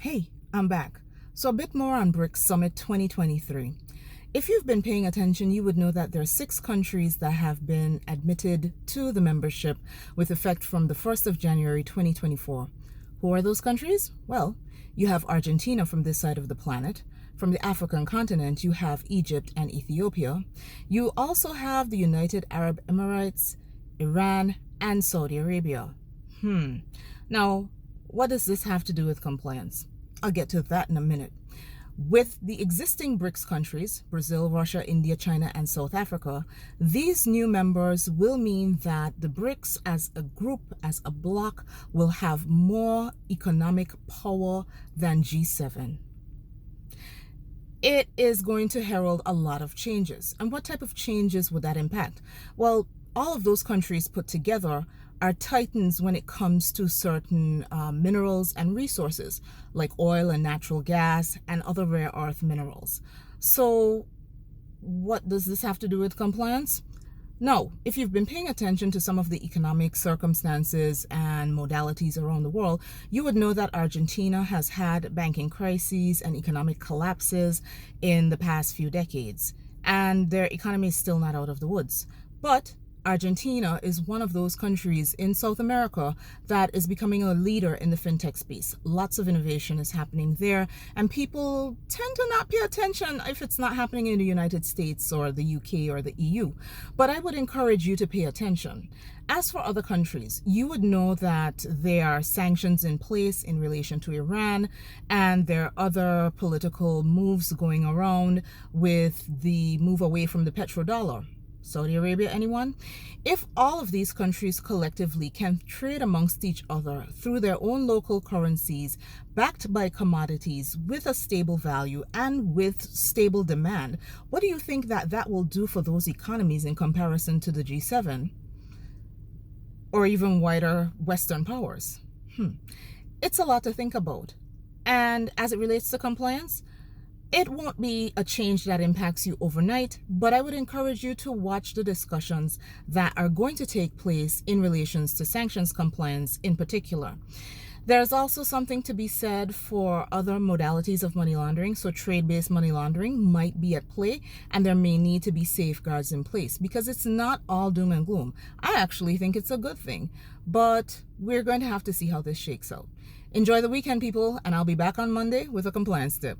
Hey, I'm back. So a bit more on BRICS Summit 2023. If you've been paying attention, you would know that there are 6 countries that have been admitted to the membership with effect from the 1st of January 2024. Who are those countries? Well, you have Argentina from this side of the planet. From the African continent, you have Egypt and Ethiopia. You also have the United Arab Emirates, Iran, and Saudi Arabia. Now, what does this have to do with compliance? I'll get to that in a minute. With the existing BRICS countries, Brazil, Russia, India, China, and South Africa, these new members will mean that the BRICS as a group, as a bloc, will have more economic power than G7. It is going to herald a lot of changes. And what type of changes would that impact? Well, all of those countries put together are titans when it comes to certain minerals and resources like oil and natural gas and other rare earth minerals. So what does this have to do with compliance? No, if you've been paying attention to some of the economic circumstances and modalities around the world, you would know that Argentina has had banking crises and economic collapses in the past few decades, and their economy is still not out of the woods. But Argentina is one of those countries in South America that is becoming a leader in the fintech space. Lots of innovation is happening there, and people tend to not pay attention if it's not happening in the United States or the UK or the EU. But I would encourage you to pay attention. As for other countries, you would know that there are sanctions in place in relation to Iran, and there are other political moves going around with the move away from the petrodollar. Saudi Arabia, anyone? If all of these countries collectively can trade amongst each other through their own local currencies, backed by commodities with a stable value and with stable demand, what do you think that will do for those economies in comparison to the G7 or even wider Western powers? It's a lot to think about. And as it relates to compliance, it won't be a change that impacts you overnight, but I would encourage you to watch the discussions that are going to take place in relations to sanctions compliance in particular. There's also something to be said for other modalities of money laundering. So trade-based money laundering might be at play, and there may need to be safeguards in place because it's not all doom and gloom. I actually think it's a good thing, but we're going to have to see how this shakes out. Enjoy the weekend, people, and I'll be back on Monday with a compliance tip.